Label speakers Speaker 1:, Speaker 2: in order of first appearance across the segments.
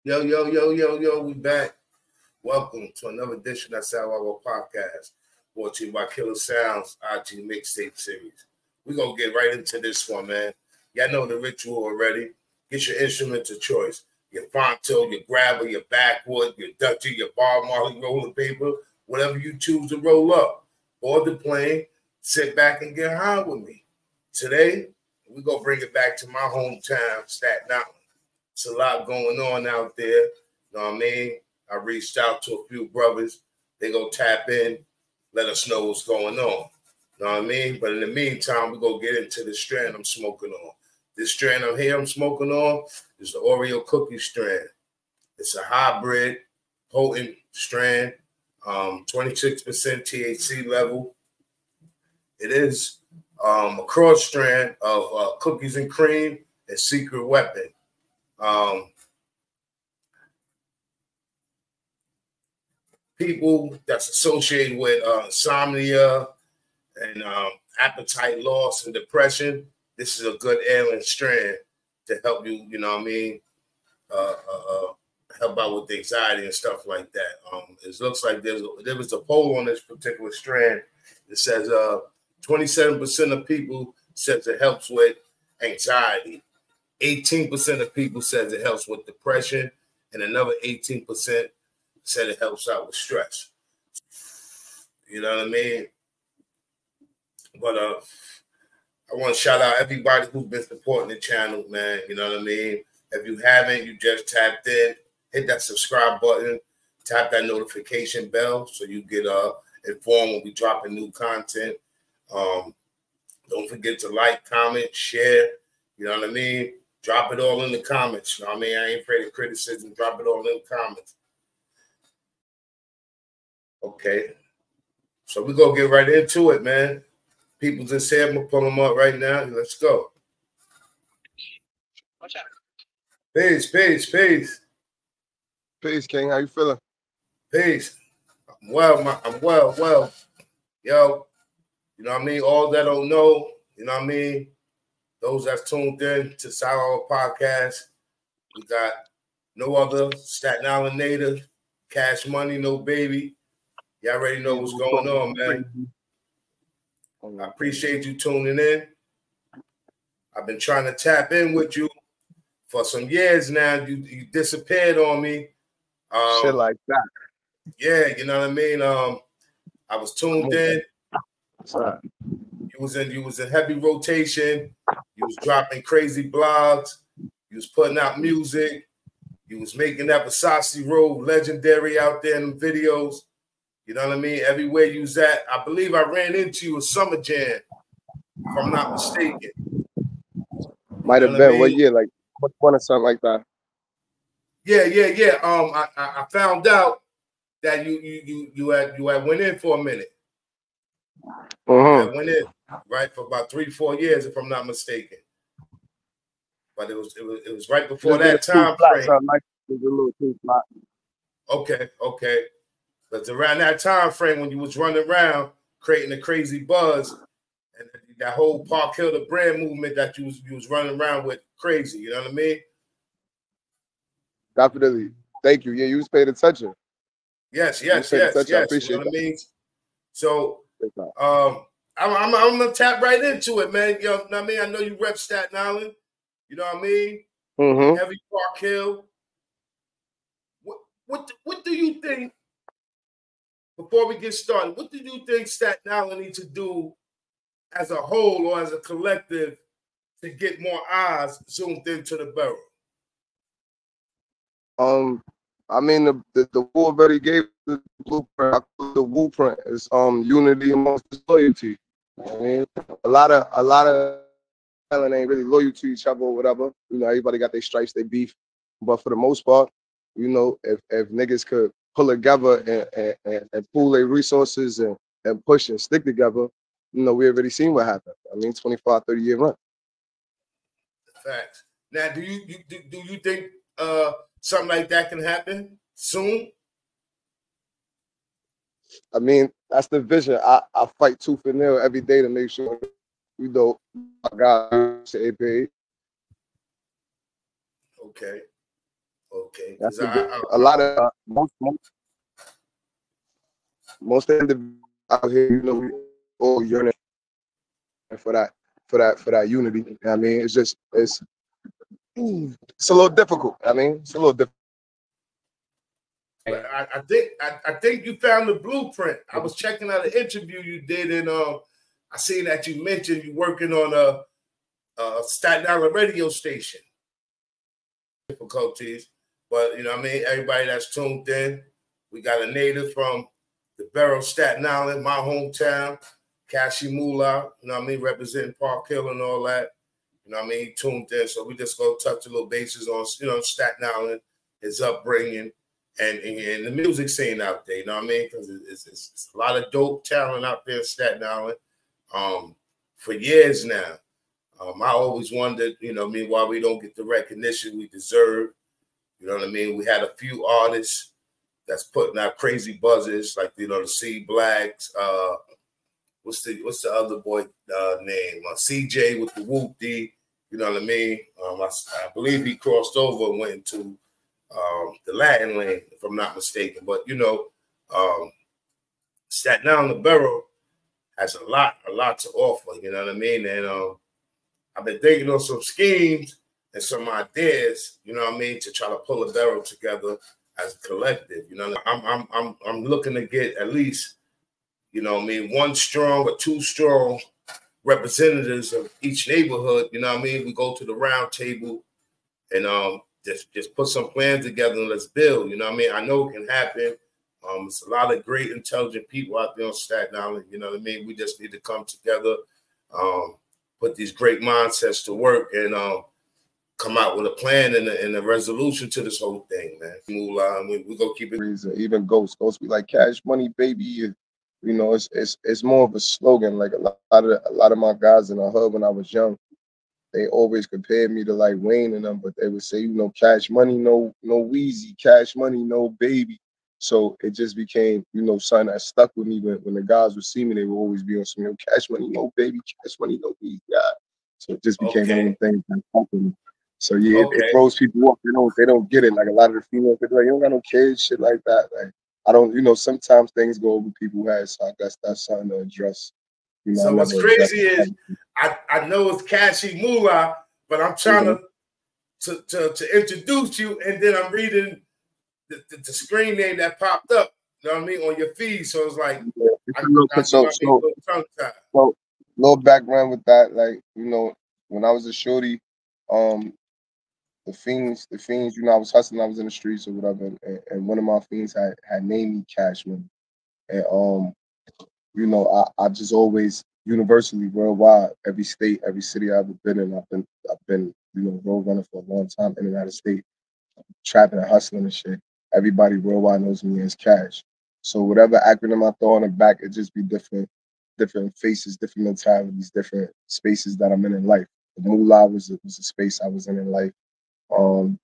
Speaker 1: Yo, yo, yo, yo, yo, we back. Welcome to another edition of our podcast, brought to you by Killer Sounds IG Mixtape Series. We're going to get right into this one, man. Y'all know the ritual already. Get your instrument of choice. Your fonto, your grabber, your backwood, your Dutchie, your Bob Marley rolling paper, whatever you choose to roll up. Board the plane, sit back and get high with me. Today, we're going to bring it back to my hometown, Staten Island. It's a lot going on out there. You know what I mean? I reached out to a few brothers. They go tap in, let us know what's going on. You know what I mean? But in the meantime, we're going to get into the strand I'm smoking on. This strand I'm smoking on is the Oreo cookie strand. It's a hybrid, potent strand, 26% THC level. It is a cross strand of cookies and cream and secret weapon. People that's associated with insomnia and appetite loss and depression, this is a good alien strand to help you, you know what I mean, help out with the anxiety and stuff like that. It looks like there was a poll on this particular strand that says 27% of people says it helps with anxiety. 18% of people says it helps with depression, and another 18% said it helps out with stress. You know what I mean? But I want to shout out everybody who's been supporting the channel, man. You know what I mean? If you haven't, you just tapped in, hit that subscribe button, tap that notification bell so you get informed when we drop new content. Don't forget to like, comment, share. You know what I mean? Drop it all in the comments. You know what I mean? I ain't afraid of criticism. Drop it all in the comments. Okay. So we're going to get right into it, man. People just said, I'm going to pull them up right now. Let's go. Peace, peace, peace.
Speaker 2: Peace, King. How you feeling?
Speaker 1: Peace. I'm well. Yo, you know what I mean? All that don't know, you know what I mean? Those that's tuned in to Sour Podcast, we got no other Staten Island native, Cash Money, no baby. Y'all already know what's going on, man. I appreciate you tuning in. I've been trying to tap in with you for some years now. You disappeared on me.
Speaker 2: Shit like that.
Speaker 1: Yeah, you know what I mean? I was tuned in.
Speaker 2: Sorry.
Speaker 1: You was in heavy rotation. You was dropping crazy blogs. You was putting out music. You was making that Versace Road legendary out there in the videos. You know what I mean? Everywhere you was at. I believe I ran into you at Summer Jam, if I'm not mistaken.
Speaker 2: Might have been. What year? Like one or something like that.
Speaker 1: Yeah. I found out that you had went in for a minute. I went in, right, for about 3-4 years, if I'm not mistaken. But it was right before that time frame. Okay. But around that time frame when you was running around creating a crazy buzz, and that whole Parkhill the brand movement that you was running around with, crazy. You know what I mean?
Speaker 2: Definitely. Thank you. Yeah, you was paying attention.
Speaker 1: Yes.
Speaker 2: I appreciate
Speaker 1: you know what I mean? So I'm gonna tap right into it, man. You know what I mean? I know you rep Staten Island. You know what I mean? Heavy Parkhill. What do you think? Before we get started, what do you think Staten Island needs to do as a whole or as a collective to get more eyes zoomed into the borough?
Speaker 2: I mean, the war already gave the blueprint. The blueprint is unity amongst loyalty. I mean, a lot of Island ain't really loyal to each other or whatever. You know, everybody got their stripes, they beef. But for the most part, you know, if niggas could pull together and pool their resources and push and stick together, you know, we already seen what happened. I mean, 25, 30-year run.
Speaker 1: Facts. Now, do you think something like that can happen soon?
Speaker 2: I mean, that's the vision. I fight tooth and nail every day to make sure, you know, I got to paid.
Speaker 1: Okay. Okay,
Speaker 2: That's
Speaker 1: because
Speaker 2: a lot of most of the individuals out here, you know, we all yearning for that unity. You know what I mean, it's a little difficult. I mean, it's a little difficult.
Speaker 1: but I think you found the blueprint. I was checking out an interview you did, and I seen that you mentioned you working on a Staten Island radio station. Difficulties, but you know what I mean, everybody that's tuned in, we got a native from the borough of Staten Island, my hometown, Cashy Mula, you know what I mean, representing Parkhill and all that. You know what I mean, he tuned in, so we just go touch a little bases on, you know, Staten Island, his upbringing, and the music scene out there, you know what I mean? Because it's a lot of dope talent out there in Staten Island for years now. I always wondered, you know what I mean, why we don't get the recognition we deserve. You know what I mean? We had a few artists that's putting out crazy buzzes, like, you know, the C Blacks. What's the other boy name? CJ with the wutang. You know what I mean? I believe he crossed over and went into the Latin land, if I'm not mistaken. But you know, Staten Island, the borough, has a lot to offer. You know what I mean? And I've been thinking of some schemes and some ideas. You know what I mean, to try to pull a borough together as a collective. You know, I'm looking to get at least, you know what I mean, 1 strong or 2 strong representatives of each neighborhood. You know what I mean? We go to the round table and just put some plans together and let's build. You know what I mean? I know it can happen. It's a lot of great, intelligent people out there on Staten Island. You know what I mean? We just need to come together, put these great mindsets to work, and come out with a plan and a resolution to this whole thing, man. We go keep it.
Speaker 2: Even Ghost be like, cash money, baby. You know, it's more of a slogan. Like a lot of my guys in the hood when I was young, they always compared me to like Wayne and them, but they would say, you know, cash money, no Weezy, cash money, no baby. So it just became, you know, something that stuck with me. When the guys would see me, they would always be on some, you know, cash money, no baby, cash money, no Weezy. Yeah. So it just became one of the things that stuck with me. So yeah, it throws people off. They don't get it. Like a lot of the females, they're like, you don't got no kids, shit like that. Like I don't, you know, sometimes things go over people's heads. So I guess that's something to address. You know,
Speaker 1: so what's crazy is I know it's Cashy Mula, but I'm trying to introduce you, and then I'm reading the screen name that popped up. You know what I mean, on your feed. So it's like
Speaker 2: so little background with that. Like, you know, when I was a shorty, the fiends, you know, I was hustling, I was in the streets or whatever, and one of my fiends had named me Cash Money. And you know, I just always universally, worldwide, every state, every city I've ever been in, I've been, you know, road running for a long time in and out of state, trapping and hustling and shit. Everybody worldwide knows me as Cash. So whatever acronym I throw on the back, it just be different faces, different mentalities, different spaces that I'm in life. The Moolah was a space I was in life. You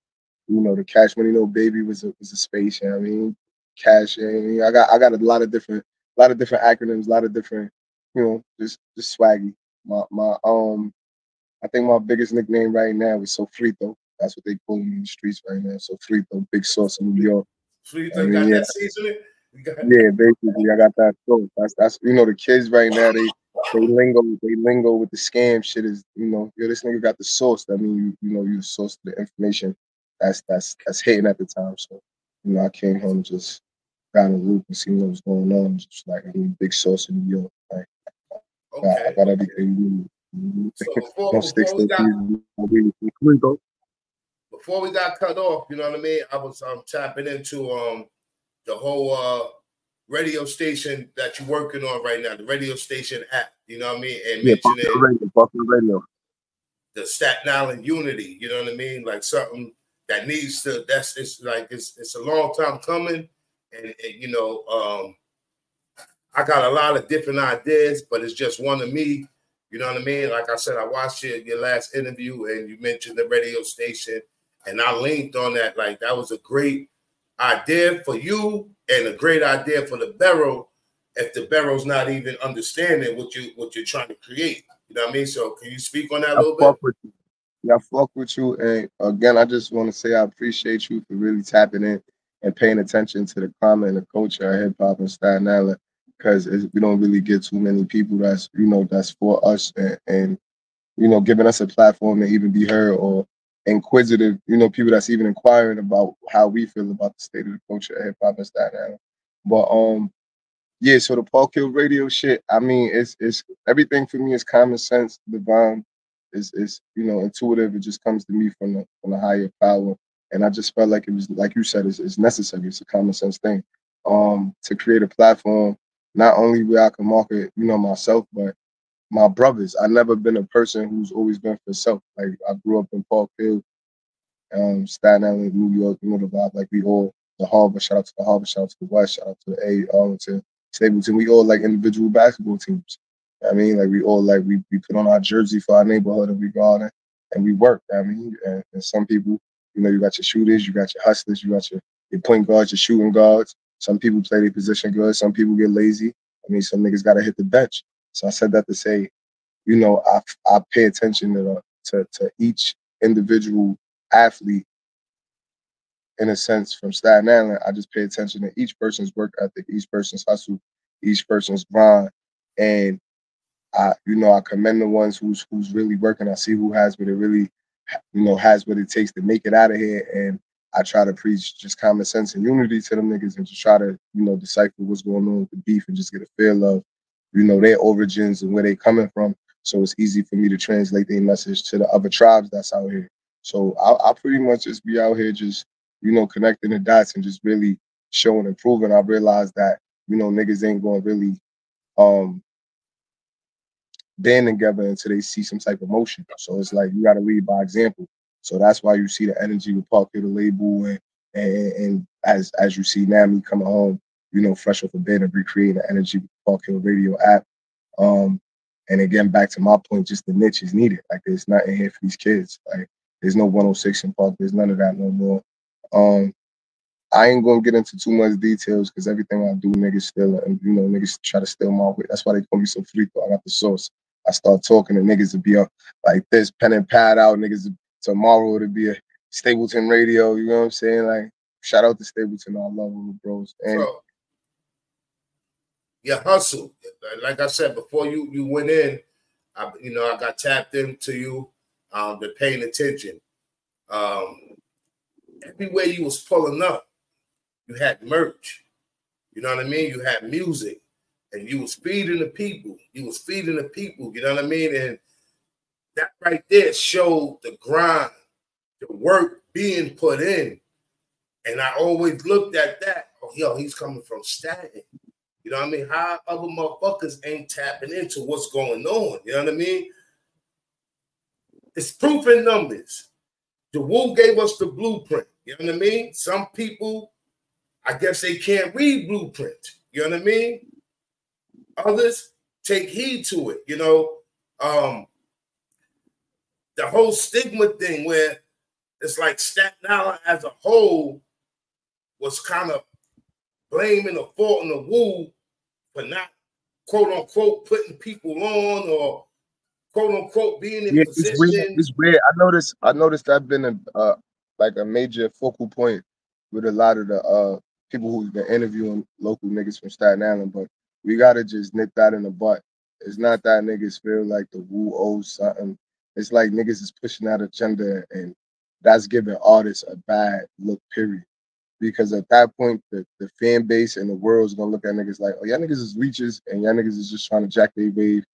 Speaker 2: know, the Cash Money No Baby was a space. You know what I mean? Cash. You know what I mean? I got a lot of different acronyms, a lot of different, you know, just swaggy. I think my biggest nickname right now is Sofrito. That's what they call me in the streets right now. Sofrito, big sauce in New York.
Speaker 1: Sofrito, got that seasoning?
Speaker 2: Yeah, basically, I got that sauce. That's you know, the kids right now, they lingo with the scam shit is, you know, yo, this nigga got the sauce. That mean you know, you the source of the information that's hitting at the time. So, you know, I came home, just got in the loop and seen what was going on. Just like, I need big sauce in New York. Like, I got everything.
Speaker 1: So before we got cut off, you know what I mean? I was tapping into the whole radio station that you're working on right now, the radio station app, you know what I mean? And mentioning
Speaker 2: radio.
Speaker 1: The Staten Island unity, you know what I mean? Like something that needs to, it's a long time coming. And you know, I got a lot of different ideas, but it's just one of me. You know what I mean? Like I said, I watched your last interview and you mentioned the radio station, and I linked on that. Like that was a great idea for you and a great idea for the borough. If the borough's not even understanding what you're trying to create, you know what I mean? So can you speak on that a little bit?
Speaker 2: Yeah, I fuck with you. And again, I just want to say I appreciate you for really tapping in and paying attention to the climate and the culture of hip hop and Staten Island, because we don't really get too many people that's that's for us and giving us a platform to even be heard, or inquisitive, people that's even inquiring about how we feel about the state of the culture of hip hop and Staten Island. But yeah, so the Parkhill radio shit, I mean, it's everything for me is common sense, divine, is intuitive. It just comes to me from the higher power. And I just felt like it was, like you said, it's necessary. It's a common sense thing. To create a platform, not only where I can market, myself, but my brothers. I've never been a person who's always been for self. Like I grew up in Parkhill, Staten Island, New York, the vibe. Like we all, the Harbor, shout out to the Harbor, shout out to the West, shout out to the A, Arlington, Stapleton. We all like individual basketball teams. I mean, like we all like we put on our jersey for our neighborhood and we go out and we work. I mean, and some people, you got your shooters, you got your hustlers, you got your point guards, your shooting guards. Some people play their position good. Some people get lazy. I mean, some niggas got to hit the bench. So I said that to say, I pay attention to each individual athlete in a sense from Staten Island. I just pay attention to each person's work ethic, each person's hustle, each person's grind, and I commend the ones who's really working. I see who has what it really, has what it takes to make it out of here, and I try to preach just common sense and unity to them niggas, and just try to decipher what's going on with the beef and just get a feel of their origins and where they coming from. So it's easy for me to translate their message to the other tribes that's out here. So I pretty much just be out here just connecting the dots and just really showing and proving. I realized that niggas ain't going to really band together until they see some type of motion. So it's like you got to lead by example. So that's why you see the energy with Parkhill, the label, and as you see now me coming home, fresh off a bed and recreating the energy with the Parkhill radio app. And again, back to my point, just the niche is needed. Like there's nothing here for these kids. Like there's no 106 in Park. There's none of that no more. I ain't gonna get into too much details because everything I do, niggas steal it, and niggas try to steal my way. That's why they call me so frito. I got the sauce. I start talking and niggas would be up like this, pen and pad out. Niggas tomorrow it'll be a Stapleton radio. You know what I'm saying? Like shout out to Stapleton. I love them, bros. And
Speaker 1: so, your hustle, like I said before, you went in. I got tapped into you. Been paying attention. Everywhere you was pulling up, you had merch. You know what I mean? You had music, and you was feeding the people. You was feeding the people. You know what I mean? And that right there showed the grind, the work being put in. And I always looked at that. Oh, yo, he's coming from Staten. You know what I mean? How other motherfuckers ain't tapping into what's going on. You know what I mean? It's proof in numbers. The Wu gave us the blueprint. You know what I mean? Some people, I guess they can't read blueprint. You know what I mean? Others take heed to it. The whole stigma thing where it's like Staten Island as a whole was kind of blaming or faulting the Wu for not, quote unquote, putting people on or quote unquote being in position.
Speaker 2: It's weird. I noticed that's been like a major focal point with a lot of the people who's been interviewing local niggas from Staten Island, but we gotta just nip that in the butt. It's not that niggas feel like the Wu owes something. It's like niggas is pushing that agenda, and that's giving artists a bad look, period. Because at that point, the fan base and the world's gonna look at niggas like, oh, y'all niggas is leeches, and y'all niggas is just trying to jack their wave,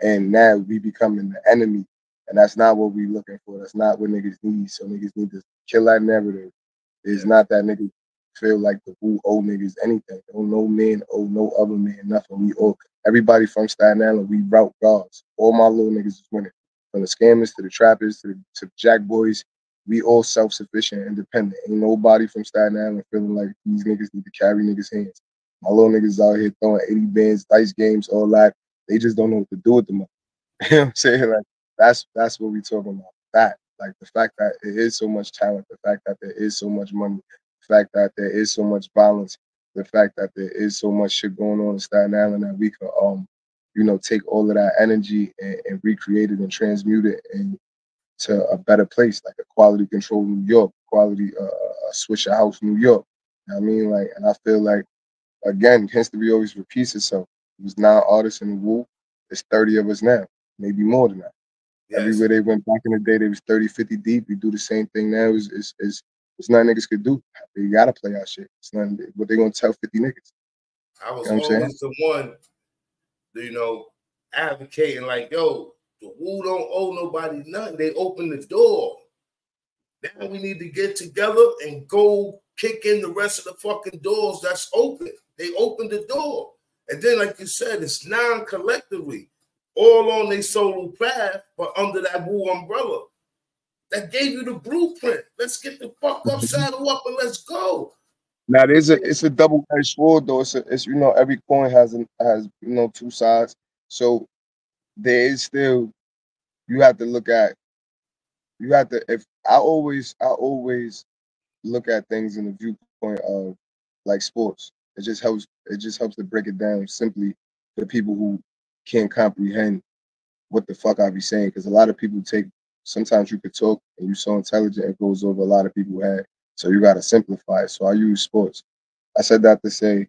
Speaker 2: and now we becoming the enemy, and that's not what we looking for. That's not what niggas need. So niggas need to kill that narrative. It's not that niggas feel like the Wu owe niggas anything. No man owe no other man nothing. We owe everybody from Staten Island. We route guards. All my little niggas is winning. From the scammers to the trappers to the jack boys, we all self-sufficient, independent. Ain't nobody from Staten Island feeling like these niggas need to carry niggas' hands. My little niggas out here throwing 80 bands, dice games, all that. They just don't know what to do with the money. You know what I'm saying? Like that's what we talking about. That, like the fact that it is so much talent, the fact that there is so much money, the fact that there is so much violence, the fact that there is so much shit going on in Staten Island that we could take all of that energy and recreate it and transmute it and to a better place, like a quality control New York, quality Swisher House New York. You know what I mean? Like, and I feel like, again, history always repeats itself. It was 9 artists in the Wu. There's 30 of us now, maybe more than that.
Speaker 1: Yes.
Speaker 2: Everywhere they went back in the day, they was 30, 50 deep. We do the same thing now. It's nothing niggas could do. They gotta play our shit. It's nothing. What they gonna tell 50 niggas?
Speaker 1: I was
Speaker 2: You know
Speaker 1: always the one, you know, advocating like, yo, the Wu don't owe nobody nothing. They opened the door. Now we need to get together and go kick in the rest of the fucking doors that's open. They opened the door. And then, like you said, it's non-collectively, all on their solo path, but under that Wu umbrella. That gave you the blueprint. Let's get the fuck up, saddle up, and let's go.
Speaker 2: Now it's a double-edged sword though. It's you know, every coin has two sides. So there is still, you have to look at, if I always look at things in the viewpoint of like sports. It just helps to break it down simply for people who can't comprehend what the fuck I be saying. Because a lot of people sometimes you could talk and you're so intelligent, it goes over a lot of people's head. So you gotta simplify it. So I use sports. I said that to say,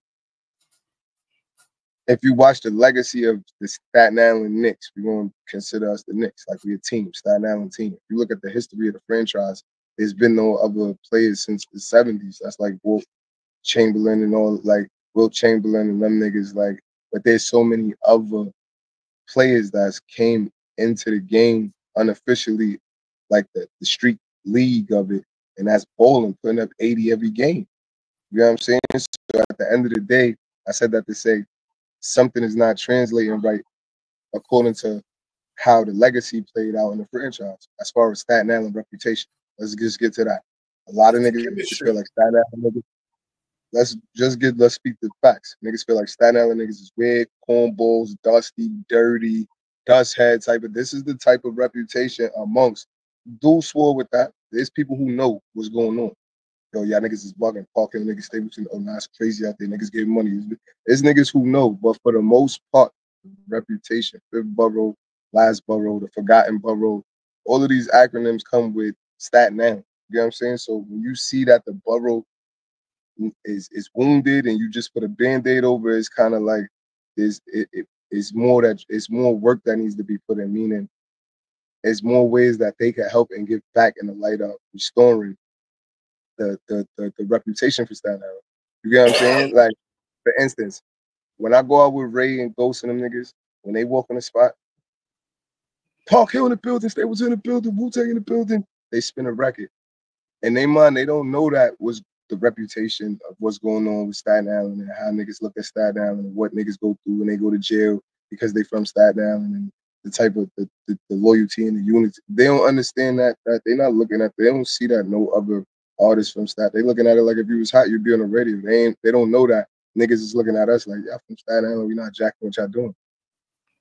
Speaker 2: if you watch the legacy of the Staten Island Knicks, we're going to consider us the Knicks, like we're a team, Staten Island team. If you look at the history of the franchise, there's been no other players since the 70s. That's like Wilt Chamberlain and all, like Wilt Chamberlain and them niggas, like, but there's so many other players that came into the game unofficially, like the street league of it, and that's bowling, putting up 80 every game. You know what I'm saying? So at the end of the day, I said that to say something is not translating right according to how the legacy played out in the franchise as far as Staten Island reputation. Let's just get to that. A lot of niggas feel like Staten Island niggas. Let's speak the facts. Niggas feel like Staten Island niggas is weird, cornballs, dusty, dirty, dust head type of. This is the type of reputation amongst. Dual swore with that. There's people who know what's going on. Yo, y'all niggas is bugging. Parkhill niggas stay between. Oh, nah, it's crazy out there. Niggas give money. There's niggas who know, but for the most part, reputation, fifth borough, last borough, the forgotten borough, all of these acronyms come with Staten Island. You know what I'm saying? So when you see that the borough is wounded and you just put a band-aid over, it's kind of like it's more work that needs to be put in, meaning there's more ways that they can help and give back in the light of restoring the reputation for Staten Island. You get what I'm saying? Like, for instance, when I go out with Ray and Ghost and them niggas, when they walk on the spot, Parkhill in the building, State was in the building, Wutang in the building, they spin a record. In their mind, they don't know that was the reputation of what's going on with Staten Island and how niggas look at Staten Island and what niggas go through when they go to jail because they from Staten Island and the type of the loyalty and the unity. They don't understand that they're not looking at, they don't see that no other artists from Staten. They looking at it like if you was hot, you'd be on the radio. They don't know that niggas is looking at us like, y'all from Staten Island, we not jacking what y'all doing.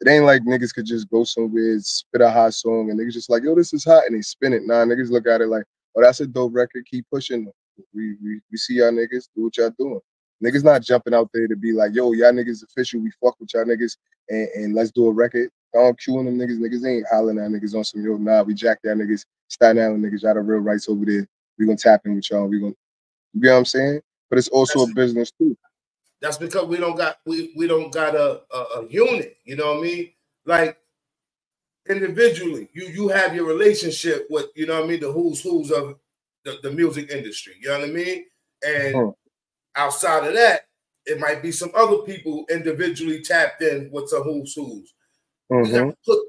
Speaker 2: It ain't like niggas could just go somewhere, spit a hot song, and niggas just like, yo, this is hot, and they spin it. Nah, niggas look at it like, oh, that's a dope record, keep pushing. We see y'all niggas, do what y'all doing. Niggas not jumping out there to be like, yo, y'all niggas official, we fuck with y'all niggas, and let's do a record. I'm cueing them niggas. Niggas ain't hollering at niggas on some, yo, nah, we jack y'all niggas. Staten Island niggas, y'all the real rights over there. We gonna tap in with y'all. We gonna, you know what I'm saying? But it's also a business too.
Speaker 1: That's because we don't got a unit. You know what I mean? Like individually, you have your relationship with, you know what I mean, the who's of the music industry. You know what I mean? And outside of that, it might be some other people individually tapped in with some who's. We have to put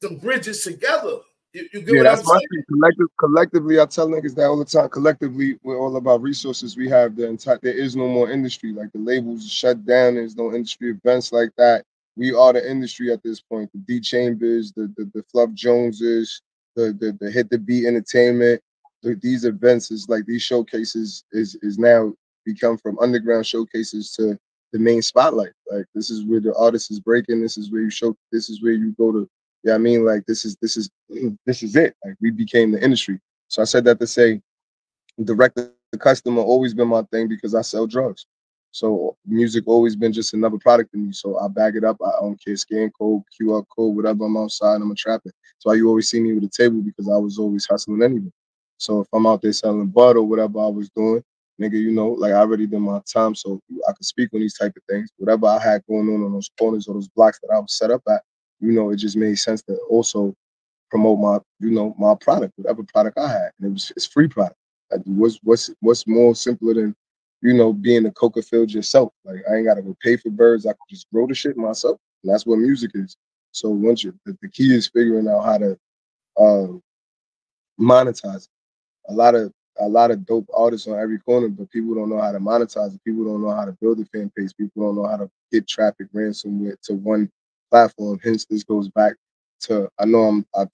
Speaker 1: some bridges together. You get what I'm saying?
Speaker 2: Collectively, I tell niggas that all the time. Collectively, we're all about resources. We have there is no more industry. Like the labels shut down. There's no industry events like that. We are the industry at this point. The D Chambers, the Fluff Joneses, the Hit the Beat Entertainment. These events is like these showcases is now become from underground showcases to the main spotlight. Like this is where the artist is breaking. This is where you show. This is where you go to. Yeah, I mean, like this is it. Like we became the industry. So I said that to say, direct the customer always been my thing because I sell drugs. So music always been just another product to me. So I bag it up. I don't care, scan code, QR code, whatever. I'm outside, I'm a trapper. So you always see me with a table because I was always hustling anyway. So if I'm out there selling bud or whatever I was doing, nigga, you know, like I already did my time, so I could speak on these type of things. Whatever I had going on those corners or those blocks that I was set up at, you know, it just made sense to also promote my, you know, my product, whatever product I had, and it's free product. Like, what's more simpler than, you know, being a coca field yourself? Like I ain't gotta go pay for birds. I can just grow the shit myself, and that's what music is. So once the key is figuring out how to uh, monetize it. A lot of a lot of dope artists on every corner, but people don't know how to monetize it. People don't know how to build a fan base. People don't know how to get traffic ransomware to one platform. Hence, this goes back to I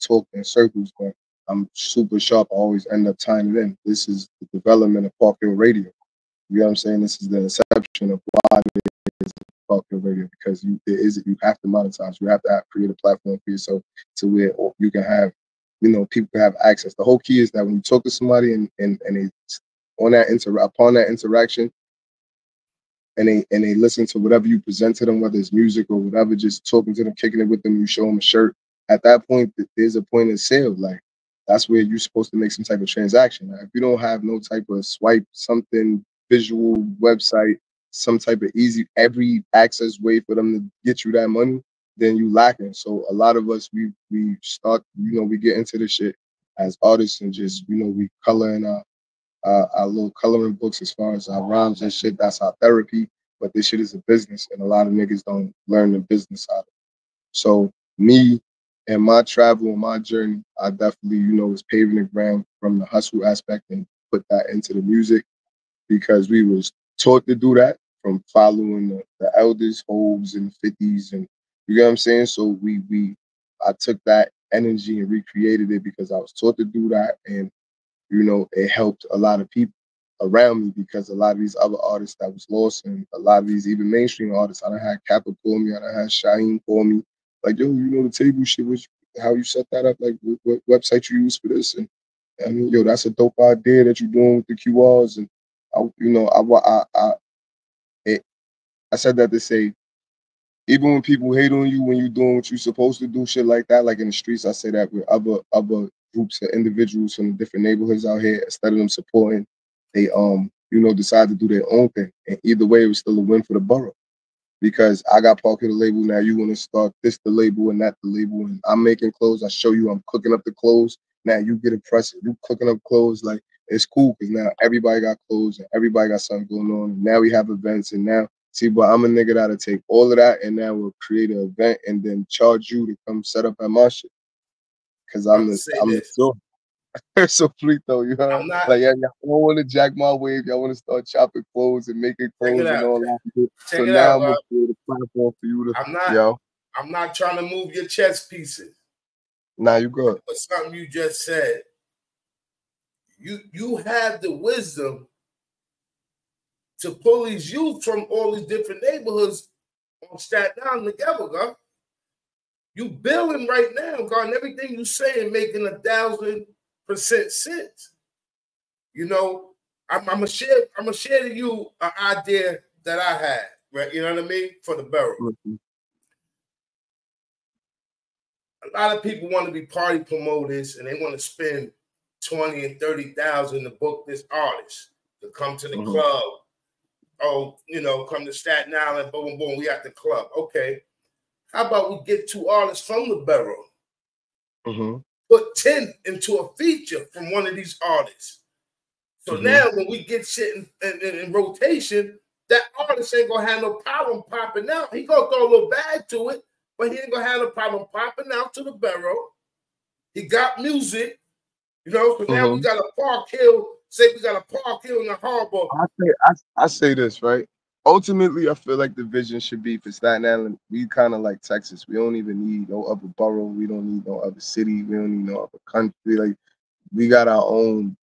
Speaker 2: talk in circles, but I'm super sharp. I always end up tying it in. This is the development of Parkhill Radio. You know what I'm saying? This is the inception of why Parkhill Radio, because you have to monetize. You have to create a platform for yourself to where you can have, you know, people can have access. The whole key is that when you talk to somebody and they upon that interaction, and they listen to whatever you present to them, whether it's music or whatever, just talking to them, kicking it with them, you show them a shirt. At that point, there's a point of sale. Like that's where you're supposed to make some type of transaction. If you don't have no type of swipe, something visual website, some type of easy every access way for them to get you that money, then you lacking. So a lot of us we start, you know, we get into this shit as artists and just, you know, we color in our little coloring books as far as our rhymes and shit. That's our therapy. But this shit is a business, and a lot of niggas don't learn the business side of it. So me and my travel and my journey, I definitely, you know, was paving the ground from the hustle aspect and put that into the music because we was taught to do that from following the elders, Hoves and 50s, and you know what I'm saying. So I took that energy and recreated it because I was taught to do that, and you know, it helped a lot of people around me because a lot of these other artists that was lost and a lot of these even mainstream artists, I done had Kappa call me, I done had Shaheen call me, like, yo, you know the table shit, how you set that up, like what website you use for this, and I mean, yo, that's a dope idea that you're doing with the QRs, and you know, I said that to say, even when people hate on you when you're doing what you're supposed to do, shit like that, like in the streets, I say that with other groups of individuals from the different neighborhoods out here, instead of them supporting, they you know, decide to do their own thing. And either way, it was still a win for the borough. Because I got part of the label, now you want to start this the label and that the label, and I'm making clothes, I show you I'm cooking up the clothes. Now you get impressed, you cooking up clothes, like it's cool because now everybody got clothes and everybody got something going on. And now we have events and now see, but I'm a nigga that'll take all of that and now we'll create an event and then charge you to come set up at my shit. Cause I'm the store. So free though, you know?
Speaker 1: I'm not
Speaker 2: Like y'all don't want to jack my wave, y'all want to start chopping clothes and making clothes and all that. So now I'm gonna create a platform for you to
Speaker 1: I'm not trying to move your chess pieces.
Speaker 2: Nah, you good.
Speaker 1: But something you just said, you have the wisdom to pull these youth from all these different neighborhoods on Staten Island together, God. You building right now, God, and everything you saying making 1,000% sense. You know, I'm gonna share to you an idea that I had, right? You know what I mean? For the borough.
Speaker 2: Mm-hmm.
Speaker 1: A lot of people want to be party promoters and they want to spend 20 and 30,000 to book this artist to come to the club. Oh, you know, come to Staten Island, boom, boom, we at the club. Okay. How about we get 2 artists from the borough? Put 10 into a feature from one of these artists. So now when we get shit in rotation, that artist ain't gonna have no problem popping out. He gonna throw a little bag to it, but he ain't gonna have no problem popping out to the borough. He got music, you know. So now we got a Parkhill. Say we got a Parkhill in the harbor.
Speaker 2: I say this, right? Ultimately, I feel like the vision should be for Staten Island. We kind of like Texas. We don't even need no other borough. We don't need no other city. We don't need no other country. Like we got our own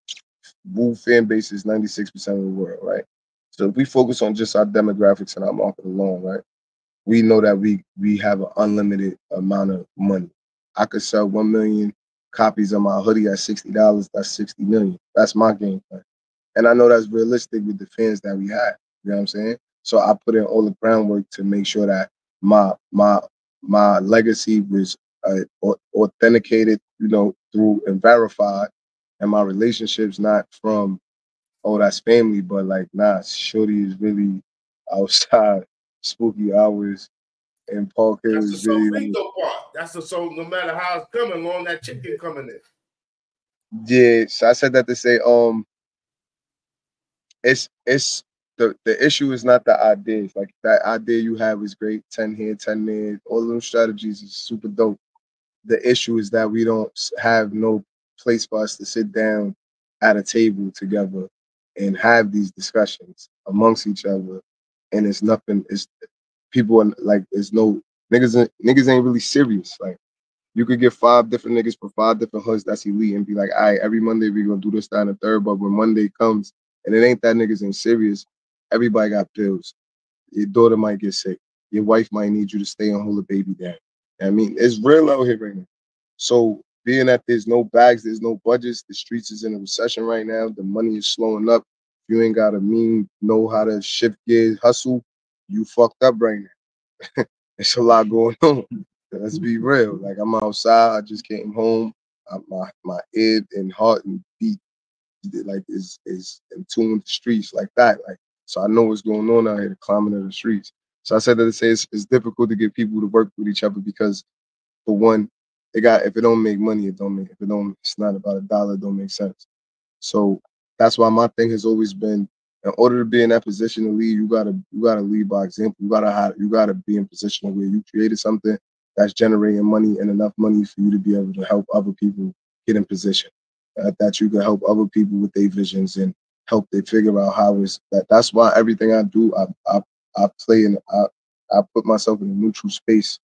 Speaker 2: Wu fan base is 96% of the world, right? So if we focus on just our demographics and our market alone, right? We know that we have an unlimited amount of money. I could sell 1 million copies of my hoodie at $60. That's 60 million. That's my game plan. And I know that's realistic with the fans that we have. You know what I'm saying? So I put in all the groundwork to make sure that my legacy was authenticated, through and verified, and my relationships not from, oh, that's family, but like, nah, shorty is really outside spooky hours, and Parkhill
Speaker 1: That's the
Speaker 2: is really like,
Speaker 1: sofrito part. That's the so no matter how it's coming, long that chicken coming in.
Speaker 2: yeah. So I said that to say, it's the issue is not the ideas. Like that idea you have is great, 10 here, 10 there. All of them strategies is super dope. The issue is that we don't have no place for us to sit down at a table together and have these discussions amongst each other. And it's nothing. It's people are like, there's no niggas ain't really serious. Like you could get 5 different niggas for 5 different hoods that's elite and be like, all right, every Monday we gonna do this, that, and the third. But when Monday comes and it ain't that niggas ain't serious, everybody got bills. Your daughter might get sick. Your wife might need you to stay and hold a baby down. I mean, it's real out here right now. So being that there's no bags, there's no budgets, the streets is in a recession right now, the money is slowing up. If you ain't got know how to shift gears, hustle, you fucked up right now. It's a lot going on. Let's be real. Like I'm outside, I just came home. My head and heart and beat like is in tune with the streets like that. Like so I know what's going on out here, the climbing of the streets. So I said that to say it's difficult to get people to work with each other because for one, if it don't make money, it don't make if it don't it's not about a dollar, it don't make sense. So that's why my thing has always been in order to be in that position to lead, you gotta lead by example. You gotta be in position where you created something that's generating money and enough money for you to be able to help other people get in position. That you can help other people with their visions and help they figure out how is that. That's why everything I do, I play and I put myself in a neutral space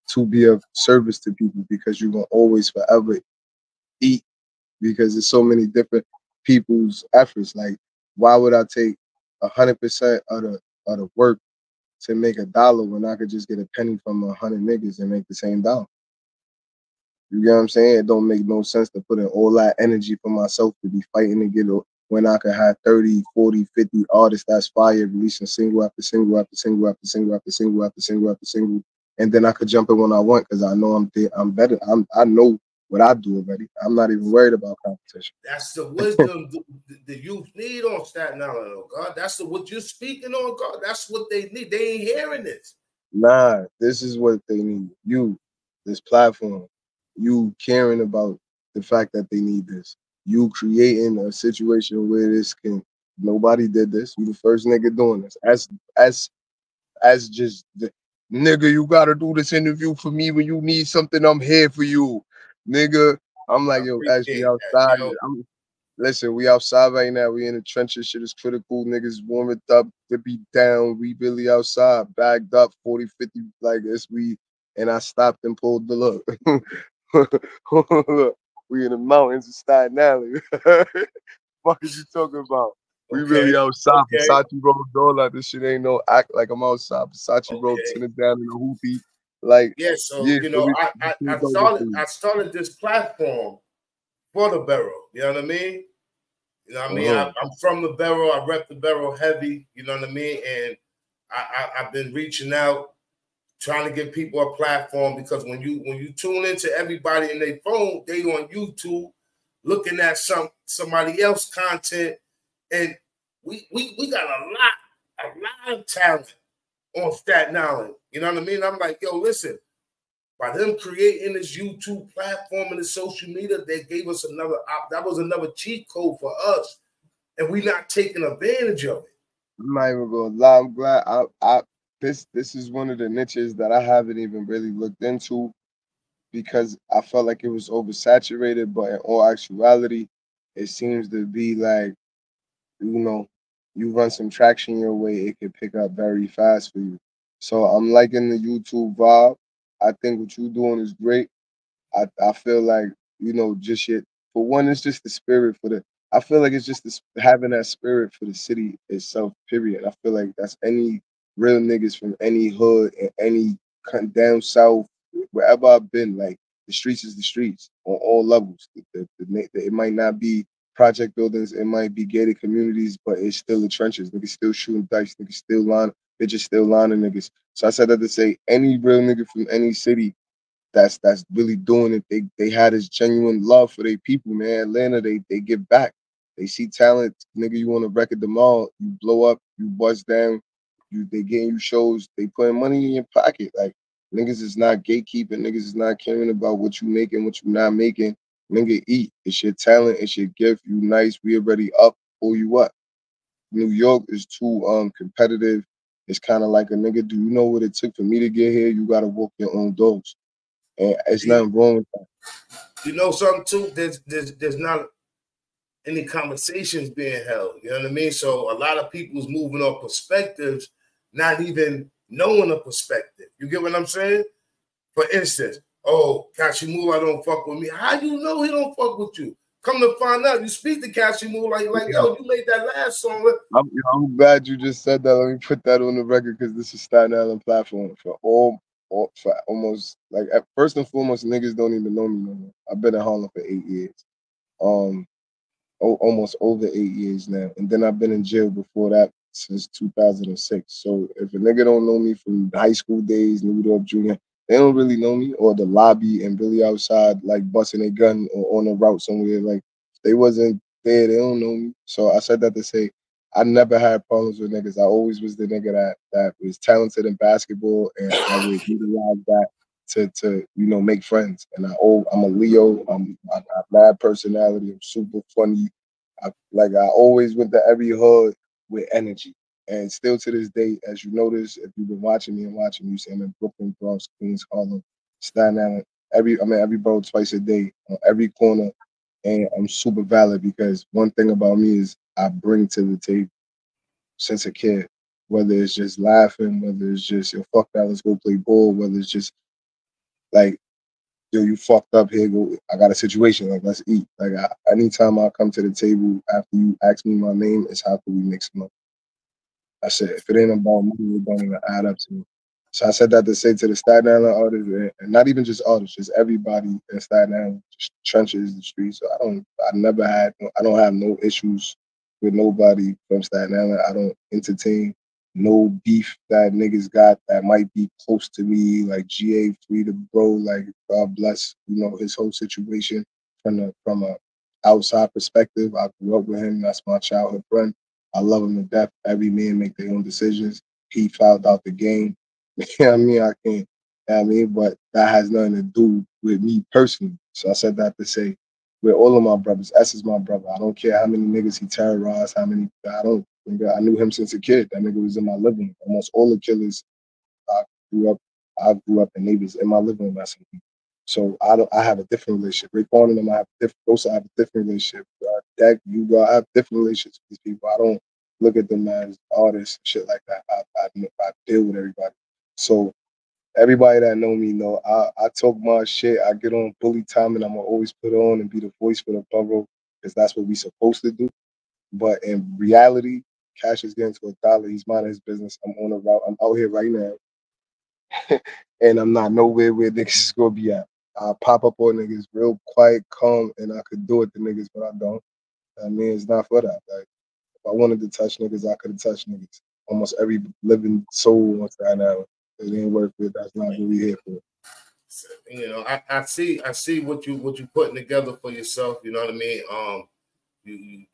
Speaker 2: to be of service to people because you're gonna always forever eat because there's so many different people's efforts. Like, why would I take 100% of the work to make $1 when I could just get a penny from 100 niggas and make the same dollar? You get what I'm saying? It don't make no sense to put in all that energy for myself to be fighting to get when I could have 30, 40, 50 artists that's fire releasing single after single after single after single after single after single after single. And then I could jump in when I want because I know I'm better. I know what I do already. I'm not even worried about competition.
Speaker 1: That's the wisdom the youth need on Staten Island, oh God. That's what you're speaking on, God. That's what they need. They ain't hearing this.
Speaker 2: Nah, this is what they need. This platform, you caring about the fact that they need this. You creating a situation where nobody did this. You the first nigga doing this. As just the nigga, you gotta do this interview for me when you need something. I'm here for you, nigga. I'm
Speaker 1: I
Speaker 2: like, yo, as we
Speaker 1: appreciate
Speaker 2: outside.
Speaker 1: that, yo.
Speaker 2: Listen, we outside right now. We in the trenches. Shit is critical. Niggas warming up to be down. We really outside, bagged up, 40, 50, like this. And I stopped and pulled the look. Look, we in the mountains of Staten Island. Fuck is you talking about? We
Speaker 1: Okay.
Speaker 2: really outside.
Speaker 1: Okay.
Speaker 2: Versace rolled all out. This shit ain't no act like I'm outside. Versace rolled
Speaker 1: Okay.
Speaker 2: tinted down in a hoopy. Like,
Speaker 1: Yeah, so
Speaker 2: yeah, so
Speaker 1: I started this platform for the borough. You know what I mean? You know what I mean? I'm from the borough. I rep the borough heavy. You know what I mean? And I've been reaching out, trying to give people a platform because when you tune into everybody in their phone, they on YouTube looking at somebody else content, and we got a lot of talent on Staten Island. You know what I mean? I'm like, yo, listen. By them creating this YouTube platform and the social media, they gave us that was another cheat code for us, and we not taking advantage of it.
Speaker 2: I'm not even gonna lie. I'm glad this is one of the niches that I haven't even really looked into because I felt like it was oversaturated, but in all actuality, it seems to be like, you run some traction your way, it can pick up very fast for you. So I'm liking the YouTube vibe. I think what you're doing is great. I feel like, just yet for one, it's just the spirit for the I feel like it's just having that spirit for the city itself, period. I feel like that's any real niggas from any hood and any down south, wherever I've been, like the streets is the streets on all levels. It might not be project buildings, it might be gated communities, but it's still the trenches. Niggas still shooting dice, niggas still lying, bitches still lying to niggas. So I said that to say any real nigga from any city that's really doing it. They had this genuine love for their people, man. Atlanta, they give back. They see talent, nigga. You want to record them all, you blow up, you bust down, they getting you shows, they putting money in your pocket. Like niggas is not gatekeeping, niggas is not caring about what you making, what you not making. Nigga, eat. It's your talent, it's your gift. You nice, we already up, pull you up. New York is too competitive. It's kind of like a nigga, do you know what it took for me to get here? You gotta walk your own doors. And it's nothing wrong with that.
Speaker 1: You know something too? There's not any conversations being held. You know what I mean? So a lot of people's moving on perspectives, not even knowing a perspective. You get what I'm saying? For instance, oh, Cashy Mula don't fuck with me. How you know he don't fuck with you? Come to find out, you speak to Cashy Mula, like, yo, you made that last song.
Speaker 2: I'm glad you just said that. Let me put that on the record because this is Staten Island platform for for almost like first and foremost, niggas don't even know me no more. I've been in Harlem for 8 years. Almost over 8 years now. And then I've been in jail before that since 2006. So if a nigga don't know me from high school days, New York Junior, they don't really know me, or the lobby and really outside, like busting a gun or on a route somewhere. Like if they wasn't there, they don't know me. So I said that to say I never had problems with niggas. I always was the nigga that was talented in basketball, and I would utilize that to make friends. And I'm a Leo. I got mad personality. I'm super funny. I always went to every hood with energy. And still to this day, as you notice, if you've been watching me and watching you, say I'm in Brooklyn, Bronx, Queens, Harlem, Staten Island, every borough twice a day on every corner. And I'm super valid because one thing about me is I bring to the table since a kid, whether it's just laughing, whether it's just, yo, fuck that, let's go play ball, whether it's just like, yo, you fucked up here, go, I got a situation, like, let's eat. Like, anytime I come to the table after you ask me my name, it's how can we make some money? I said, if it ain't about money, it don't even add up to me. So I said that to say to the Staten Island artists, and not even just artists, just everybody in Staten Island, just trenches, the streets. So I don't have no issues with nobody from Staten Island. I don't entertain no beef that niggas got that might be close to me, like GA Free to Bro, like God bless, his whole situation from a outside perspective. I grew up with him. That's my childhood friend. I love him to death. Every man make their own decisions. He fouled out the game. You know what I mean? I can't, you know what I mean? But that has nothing to do with me personally. So I said that to say, with all of my brothers, S is my brother. I don't care how many niggas he terrorized, I knew him since a kid. That nigga was in my living room. Almost all the killers I grew up in neighbors in my living room messing with me. So I have a different relationship. Raekwon and them, I have a different relationship. Dak, I have different relationships with these people. I don't look at them as artists, shit like that. I deal with everybody. So everybody that know me know I talk my shit. I get on bully time, and I'm gonna always put on and be the voice for the borough because that's what we supposed to do. But in reality, Cash is getting to $1. He's minding his business. I'm on a route. I'm out here right now. And I'm not nowhere where niggas is gonna be at. I pop up on niggas real quiet, calm, and I could do it to niggas, but I don't. I mean, it's not for that. Like, if I wanted to touch niggas, I could have touched niggas. Almost every living soul wants that now. It ain't worth it. That's not what we here for.
Speaker 1: I see what you putting together for yourself. You know what I mean? You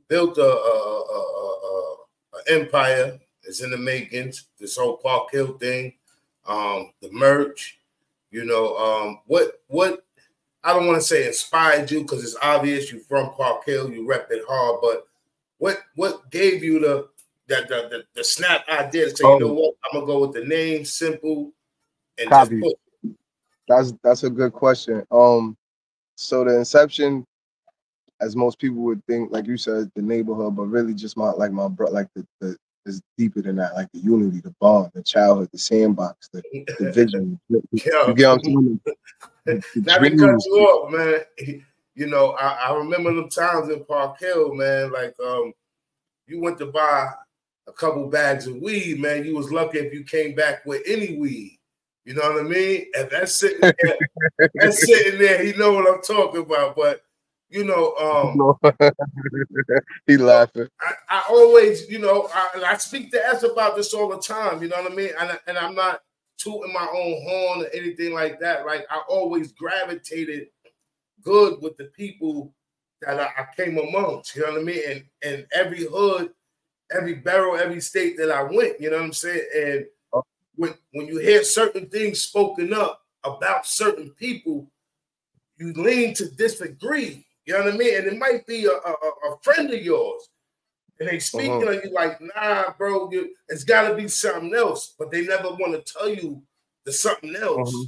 Speaker 1: built a empire. It's in the makings. This whole Parkhill thing. The merch, what I don't want to say inspired you because it's obvious you're from Parkhill, you rep it hard, but what gave you the snap idea to say, you know what, I'm gonna go with the name, simple, and
Speaker 2: copy.
Speaker 1: Just put.
Speaker 2: That's a good question. So the inception, as most people would think, like you said, the neighborhood, but really just my bro, like the is deeper than that, like the unity, the bond, the childhood, the sandbox, the vision. You get what I'm saying? The
Speaker 1: Not to cut you off, man. I remember them times in Parkhill, man. Like, you went to buy a couple bags of weed, man. You was lucky if you came back with any weed. You know what I mean? And that's sitting there, you know what I'm talking about. But You know,
Speaker 2: he laughing.
Speaker 1: I always, you know, I speak to S about this all the time. You know what I mean? And I'm not tooting my own horn or anything like that. Like I always gravitated good with the people that I came amongst. You know what I mean? And every hood, every borough, every state that I went. You know what I'm saying? And when you hear certain things spoken up about certain people, you lean to disagree. You know what I mean? And it might be a friend of yours. And they speaking of you like, nah, bro, it's got to be something else. But they never want to tell you the something else.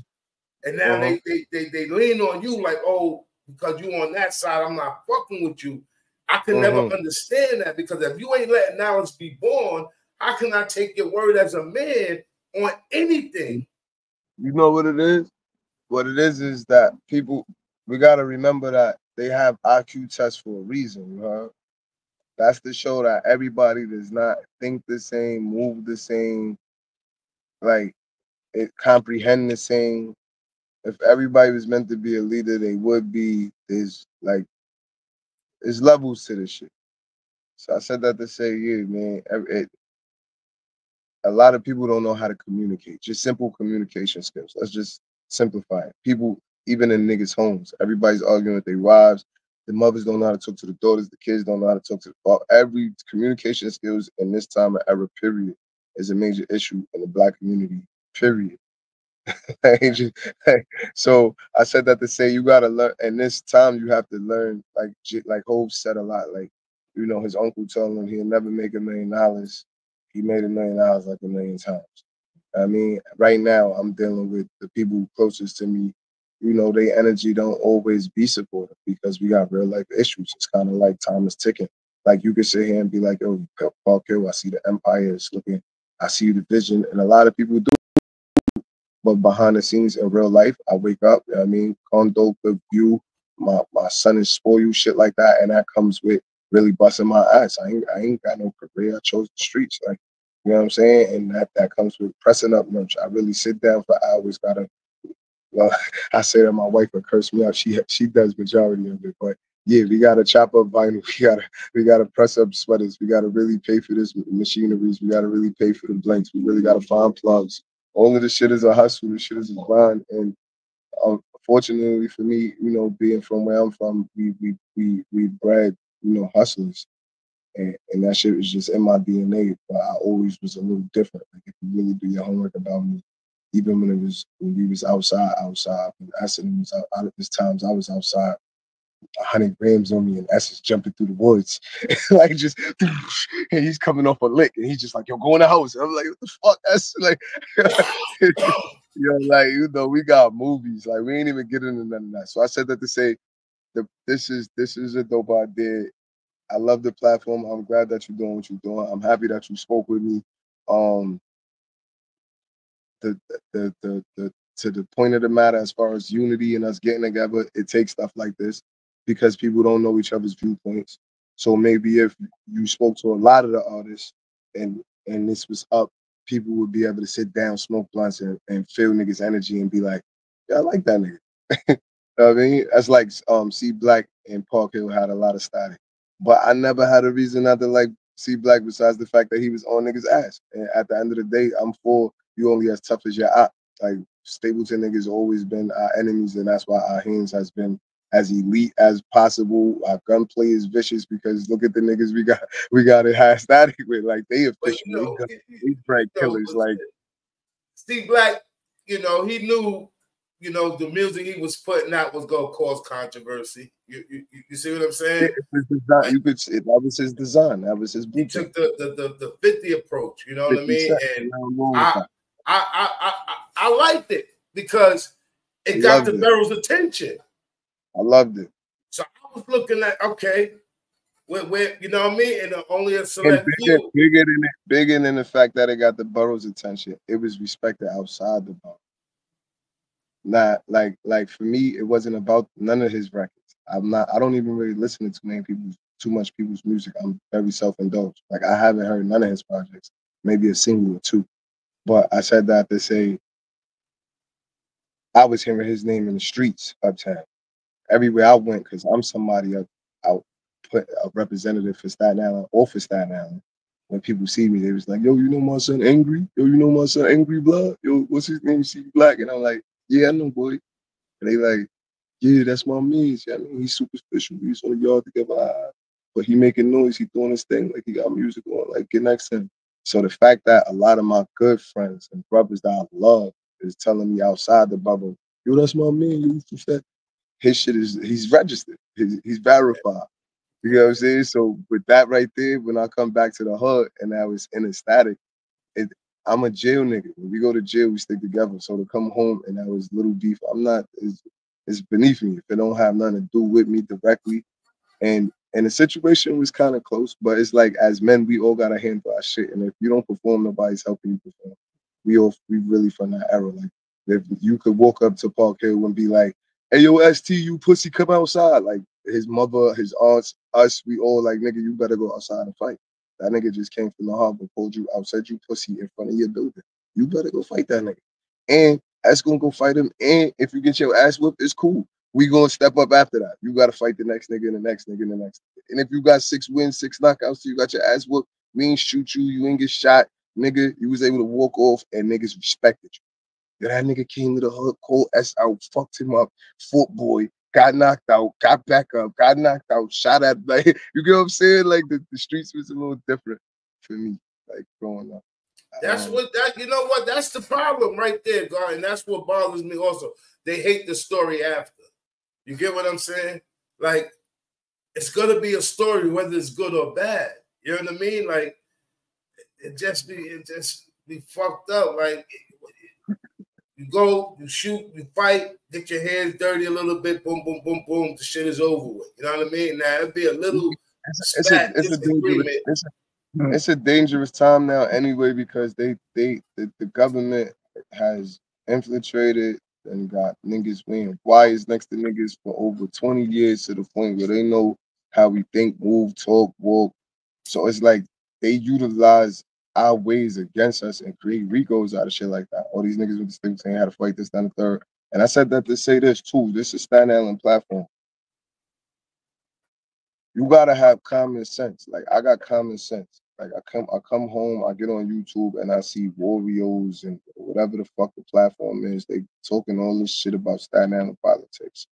Speaker 1: And now they lean on you like, oh, because you on that side, I'm not fucking with you. I can never understand that, because if you ain't letting knowledge be born, how can I take your word as a man on anything?
Speaker 2: You know what it is? What it is that people, we got to remember that they have IQ tests for a reason, you know? That's to show that everybody does not think the same, move the same, like it comprehend the same. If everybody was meant to be a leader, they would be. There's levels to this shit. So I said that to say, yeah, man, a lot of people don't know how to communicate. Just simple communication skills. Let's just simplify it. People, even in niggas' homes, everybody's arguing with their wives. The mothers don't know how to talk to the daughters. The kids don't know how to talk to the father. Every communication skills in this time and era, period, is a major issue in the Black community, period. So I said that to say you gotta learn. And this time you have to learn, like Hov said a lot. Like, you know, his uncle told him he'll never make $1 million. He made $1 million like 1,000,000 times. I mean, right now I'm dealing with the people closest to me. You know, their energy don't always be supportive because we got real life issues. It's kind of like time is ticking. Like you could sit here and be like, "Oh, Parkhill, I see the empire is looking. I see the vision," and a lot of people do. But behind the scenes in real life, I wake up, you know what I mean, condo, good view, my son is spoiled, shit like that, and that comes with really busting my ass. I ain't got no career. I chose the streets, like, you know what I'm saying? And that comes with pressing up lunch. I really sit down for hours, gotta, well, I say that my wife would curse me out. She does majority of it, but yeah, we gotta chop up vinyl. We gotta press up sweaters. We gotta really pay for this machineries. We gotta really pay for the blanks. We really gotta find plugs. All of this shit is a hustle. This shit is a grind. And fortunately for me, you know, being from where I'm from, we bred, you know, hustlers. And that shit was just in my DNA. But I always was a little different. Like if you really do your homework about me, even when we was outside, when Essence was out of his times, I was outside 100 grams on me and Essence jumping through the woods. Like just and he's coming off a lick and he's just like, yo, go in the house. And I'm like, what the fuck? That's like like, you know, we got movies. Like we ain't even getting into none of that. So I said that to say this is a dope idea. I love the platform. I'm glad that you're doing what you're doing. I'm happy that you spoke with me. The to the point of the matter, as far as unity and us getting together, it takes stuff like this because people don't know each other's viewpoints. So maybe if you spoke to a lot of the artists and this was up, people would be able to sit down, smoke blunts, and feel niggas' energy and be like, yeah, I like that nigga. You know what I mean? That's like C Black and Parkhill had a lot of static. But I never had a reason not to like C Black besides the fact that he was on niggas' ass. And at the end of the day, I'm for you only as tough as your op. Like Stapleton niggas always been our enemies, and that's why our hands has been as elite as possible. Our gunplay is vicious because look at the niggas we got it high static with. Like they official, they brag killers. Like
Speaker 1: Steve Black, you know, he knew, you know, the music he was putting out was gonna cause controversy. You see what I'm saying?
Speaker 2: Design, you could say that was his design. That was his blueprint.
Speaker 1: He took the 50 approach. You know what I mean? And I liked it because it got the Barrel's attention.
Speaker 2: I loved it.
Speaker 1: So I was looking at, okay, where you know what I mean, and only a select few.
Speaker 2: Bigger than the fact that it got the borough's attention, it was respected outside the borough. Not like for me, it wasn't about none of his records. I don't even really listen to too much people's music. I'm very self-indulged. Like I haven't heard none of his projects, maybe a single or two. But I said that to say I was hearing his name in the streets uptown. everywhere I went, because I'm somebody I put a representative for Staten Island or for Staten Island. When people see me, they was like, "Yo, you know my son Angry? Yo, you know my son Angry Blood? Yo, what's his name? See Black?" And I'm like, "Yeah, I know, boy." And they like, "Yeah, that's my man's. Yeah, I know he's superficial. He's on the yard together, but he making noise. He doing his thing. Like he got music on. Like get next to him." So the fact that a lot of my good friends and brothers that I love is telling me outside the bubble, "Yo, that's my man. You from Staten." His shit is he's registered. He's verified. You know what I'm saying? So with that right there, when I come back to the hood and I was in a static, it, I'm a jail nigga. When we go to jail, we stick together. So to come home and that was little beef, I'm not. It's beneath me if it don't have nothing to do with me directly. And the situation was kind of close, but it's like as men, we all gotta handle our shit. And if you don't perform, nobody's helping you perform. We really from that era. Like if you could walk up to Park Hill and be like, "Hey yo, ST, you pussy, come outside." Like his mother, his aunts, us, we all like, "Nigga, you better go outside and fight." That nigga just came from the harbor, pulled you outside, you pussy in front of your building. You better go fight that nigga. And that's gonna go fight him. And if you get your ass whipped, it's cool. We gonna step up after that. You gotta fight the next nigga and the next nigga and the next nigga. And if you got 6 wins, 6 knockouts, so you got your ass whooped, we ain't shoot you, you ain't get shot, nigga, you was able to walk off and niggas respected you. That nigga came to the hood, called S out, fucked him up, fought boy, got knocked out, got back up, got knocked out, shot at, like, you get what I'm saying? Like the streets was a little different for me, like growing up.
Speaker 1: That's you know what? That's the problem right there, God. And that's what bothers me also. They hate the story after. You get what I'm saying? Like, it's gonna be a story, whether it's good or bad. You know what I mean? Like, it just be fucked up. Like, you go, you shoot, you fight, get your hands dirty a little bit, boom, boom, boom, boom, the shit is over with. You know what I mean? Now it'd be a little
Speaker 2: it's a dangerous time now anyway, because the government has infiltrated and got niggas wearing wires next to niggas for over 20 years, to the point where they know how we think, move, talk, walk. So it's like they utilize our ways against us and create Ricos out of shit like that. All these niggas with the sticks saying how to fight this, that, and the third. And I said that to say this too. This is Staten Island platform. You gotta have common sense. Like I got common sense. Like I come home, I get on YouTube and I see Warriors and whatever the fuck the platform is. They talking all this shit about Staten Island politics.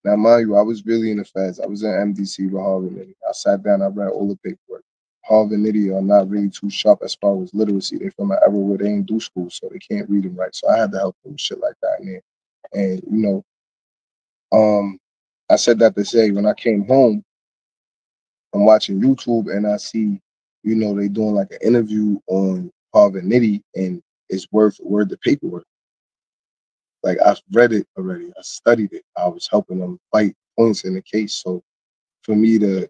Speaker 2: Now, mind you, I was really in the feds. I was in MDC with Harvard and Nitty. I sat down, I read all the paperwork. Harvard and Nitty are not really too sharp as far as literacy. They're from an era where they ain't do school, so they can't read and write. So I had to help them with shit like that in there. And I said that to say when I came home, I'm watching YouTube and I see, they doing like an interview on Harvard Nitty, and it's word for word the paperwork. Like I've read it already. I studied it. I was helping them fight points in the case. So for me to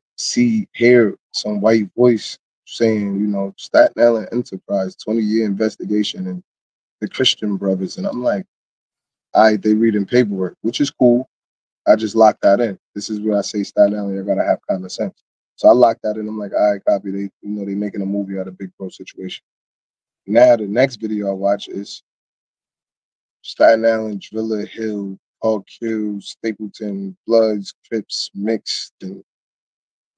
Speaker 2: hear some white voice saying, Staten Island Enterprise, 20-year investigation, and the Christian brothers, and I'm like, all right, they reading paperwork, which is cool. I just locked that in. This is where I say Staten Island, you gotta have common sense. So I locked that in. I'm like, all right, copy. They making a movie out of Big Bro situation. Now the next video I watch is Staten Island, Driller Hill, Parkhill, Stapleton, Bloods, Crips mixed, and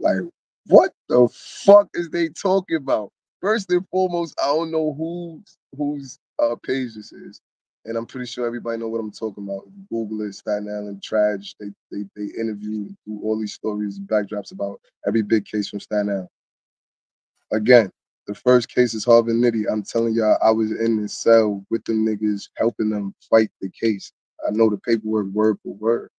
Speaker 2: like, what the fuck is they talking about? First and foremost, I don't know whose page this is, and I'm pretty sure everybody know what I'm talking about. If you Google it, Staten Island Trash. They interview, do all these stories, backdrops about every big case from Staten Island. Again, the first case is Harvard Nitty. I'm telling y'all, I was in the cell with them niggas, helping them fight the case. I know the paperwork word for word.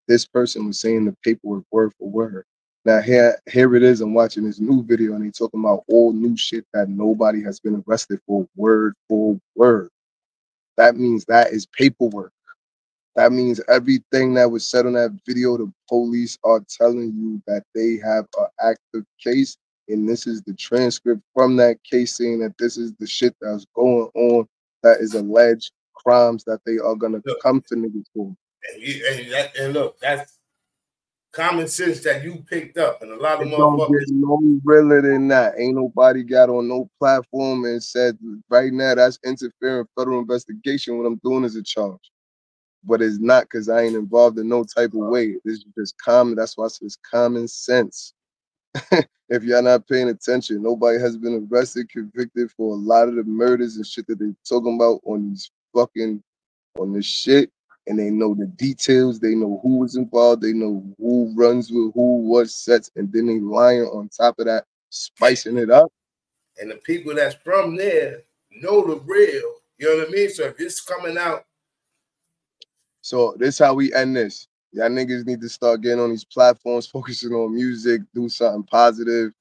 Speaker 2: This person was saying the paperwork word for word. Now here it is. I'm watching this new video and they talking about all new shit that nobody has been arrested for, word for word. That means that is paperwork. That means everything that was said on that video, the police are telling you that they have an active case, and this is the transcript from that case saying that this is the shit that's going on, that is alleged crimes that they are gonna come to niggas for.
Speaker 1: And look, that's common sense that you picked up, and a lot of
Speaker 2: it don't
Speaker 1: motherfuckers.
Speaker 2: Get no realer than that. Ain't nobody got on no platform and said right now that's interfering federal investigation. What I'm doing is a charge. but it's not because I ain't involved in no type of way. This is just common. That's why I said it's common sense. If y'all not paying attention, nobody has been arrested, convicted for a lot of the murders and shit that they talking about on these fucking on this shit. And they know the details. They know who was involved. They know who runs with who, what sets, and then they lying on top of that, spicing it up.
Speaker 1: And the people that's from there know the real. You know what I mean? So if it's coming out.
Speaker 2: So this how we end this. Y'all niggas need to start getting on these platforms, focusing on music, do something positive,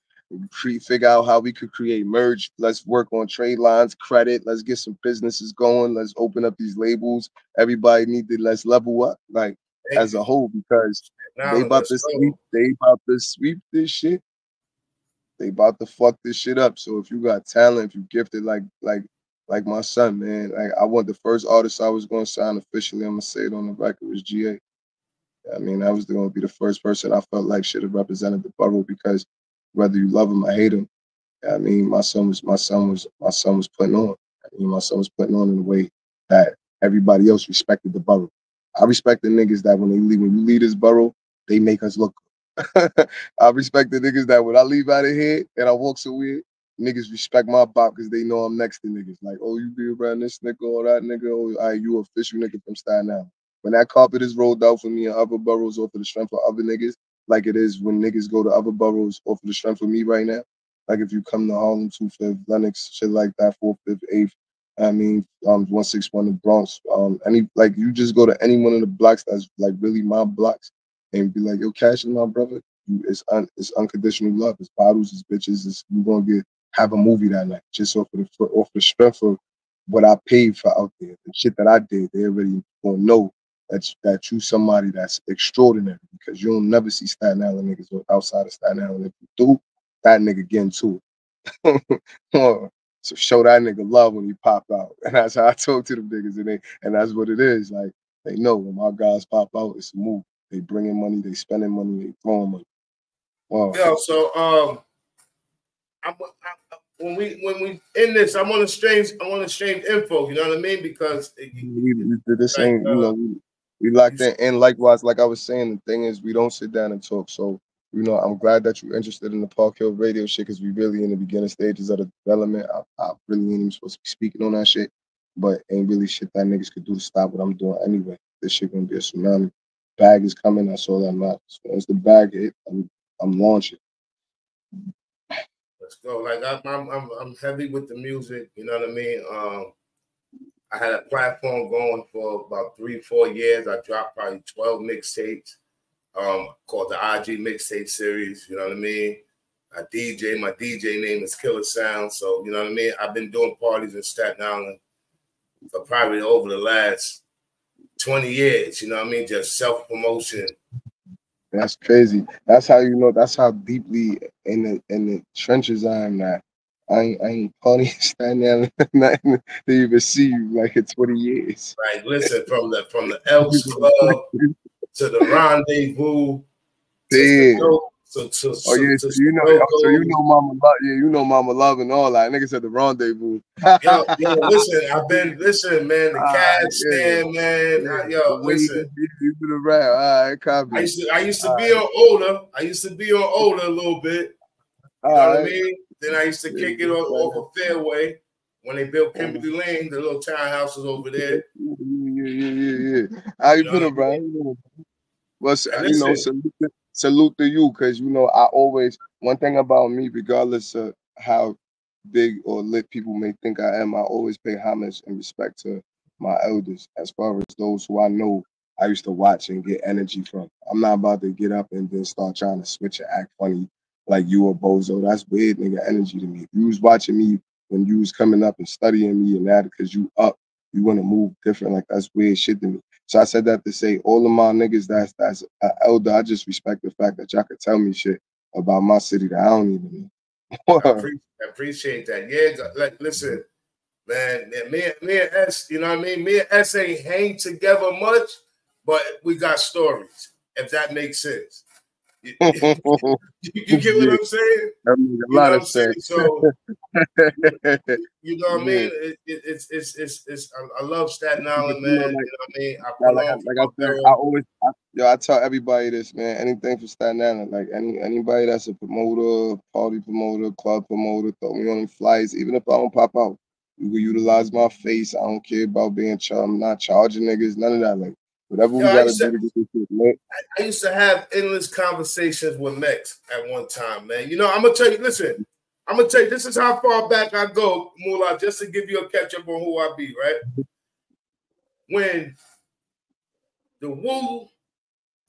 Speaker 2: figure out how we could create merge. Let's work on trade lines, credit. Let's get some businesses going. Let's open up these labels. Everybody need to let's level up, like as a whole, because
Speaker 1: Now,
Speaker 2: they about to sweep. They about to sweep this shit. They about to fuck this shit up. So if you got talent, if you gifted like my son, man, like I want the first artist I was going to sign officially. I'm gonna say it on the record was GA. I mean, I was going to be the first person I felt like should have represented the borough, because whether you love him or hate him, I mean, my son was putting on. I mean, my son was putting on in a way that everybody else respected the borough. I respect the niggas that when you leave this borough, they make us look good. I respect the niggas that when I leave out of here and I walk somewhere, niggas respect my bop because they know I'm next to niggas. Like, oh, you be around this nigga or that nigga, oh, all right, you official nigga from Staten Island. When that carpet is rolled out for me in other boroughs off of the strength of other niggas, like it is when niggas go to other boroughs off of the strength of me right now. Like if you come to Harlem, 2/5, Lenox, shit like that, 4th, 5th, 8th, I mean, 161 in Bronx. Any like you just go to any one of the blocks that's like really my blocks and be like, yo, Cash is my brother. It's unconditional love. It's bottles, it's bitches. It's you gonna have a movie that night just off the strength of what I paid for out there. The shit that I did, they already gonna know that you somebody that's extraordinary, because you don't never see Staten Island niggas outside of Staten Island. If you do, that nigga getting to it. So show that nigga love when he pop out. And that's how I talk to them niggas. And that's what it is. Like, they know when my guys pop out, it's a move. They bringing money, they spending money, they throwing money. Wow.
Speaker 1: Yo, so when we end this, I want to exchange info. You know what I mean? Because
Speaker 2: we did the same. You know, we locked in. And likewise, like I was saying, the thing is, we don't sit down and talk. So, you know, I'm glad that you're interested in the Parkhill radio shit, because we really in the beginning stages of the development. I really ain't even supposed to be speaking on that shit, but ain't really shit that niggas could do to stop what I'm doing anyway. This shit gonna be a tsunami. Bag is coming. That's all that matters. So once the bag hit, I'm launching.
Speaker 1: Let's go. Like I'm heavy with the music. You know what I mean? I had a platform going for about 3-4 years. I dropped probably 12 mixtapes. Called the IG mixtape series. You know what I mean? I DJ. My DJ name is Killer Sound. So you know what I mean? I've been doing parties in Staten Island for probably over the last 20 years. You know what I mean? Just self-promotion.
Speaker 2: That's crazy. That's how you know. That's how deeply in the trenches I am. That I ain't partying Staten Island nothing to even see you like in 20 years.
Speaker 1: Right. Listen, from the Elks Club to the Rendezvous
Speaker 2: So you know Mama Love. Yeah, you know Mama Love and all that. Nigga said the Rendezvous.
Speaker 1: listen, man. The Cad stand, man. Listen.
Speaker 2: You been around. All right, copy.
Speaker 1: I used to be on older. I used to be on older a little bit. You know what I mean? Then I used to kick it off of Fairway when they built Kimberly Lane, the little townhouses over there.
Speaker 2: Yeah. How you been around? Well, you know, salute to you, because you know I always, one thing about me, regardless of how big or lit people may think I am, I always pay homage and respect to my elders, as far as those who I know I used to watch and get energy from. I'm not about to get up and then start trying to switch and act funny like you or bozo. That's weird nigga energy to me. If you was watching me when you was coming up and studying me and that because you up, you want to move different, like that's weird shit to me. So I said that to say all of my niggas that's elder, I just respect the fact that y'all could tell me shit about my city that I don't even know.
Speaker 1: I appreciate that. Yeah, like listen, man, me and S, you know what I mean? Me and S ain't hang together much, but we got stories, if that makes sense. You get what I'm saying?
Speaker 2: That makes a
Speaker 1: You know
Speaker 2: lot
Speaker 1: what
Speaker 2: of
Speaker 1: I'm saying?
Speaker 2: sense.
Speaker 1: So you know what I
Speaker 2: Yeah.
Speaker 1: mean? It's I love Staten Island,
Speaker 2: You know,
Speaker 1: man.
Speaker 2: like,
Speaker 1: You know what I mean? I
Speaker 2: now,
Speaker 1: put on for
Speaker 2: like I
Speaker 1: my
Speaker 2: said,
Speaker 1: girl.
Speaker 2: I tell everybody this, man. Anything for Staten Island, like anybody that's a promoter, party promoter, club promoter, throw me on them flights. Even if I don't pop out, you can utilize my face. I don't care about being charged. I'm not charging niggas, none of that. Like whatever
Speaker 1: Yo,
Speaker 2: we gotta do to get this shit lit.
Speaker 1: I used to have endless conversations with Mex at one time, man. You know, I'm gonna tell you, listen, I'm gonna tell you, this is how far back I go, Mula, just to give you a catch up on who I be, right? When the Wu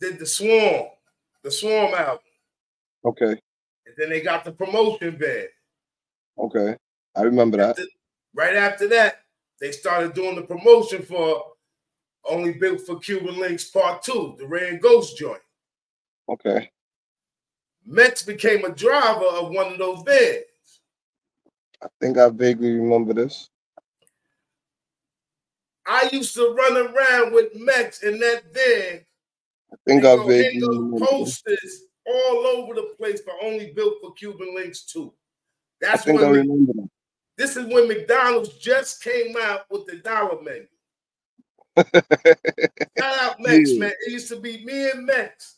Speaker 1: did the Swarm album.
Speaker 2: Okay.
Speaker 1: And then they got the promotion band.
Speaker 2: Okay. I remember that.
Speaker 1: Right after that, they started doing the promotion for Only Built for Cuban Links Part 2, the Ray and Ghost joint.
Speaker 2: Okay.
Speaker 1: Mex became a driver of one of those bands.
Speaker 2: I think I vaguely remember this.
Speaker 1: I used to run around with Mex in that van.
Speaker 2: I think I vaguely
Speaker 1: hang up
Speaker 2: remember
Speaker 1: posters all over the place for Only Built for Cuban Links 2. That's
Speaker 2: I think I remember that.
Speaker 1: This is when McDonald's just came out with the dollar menu. Shout out Mex, man. It used to be me and Mex.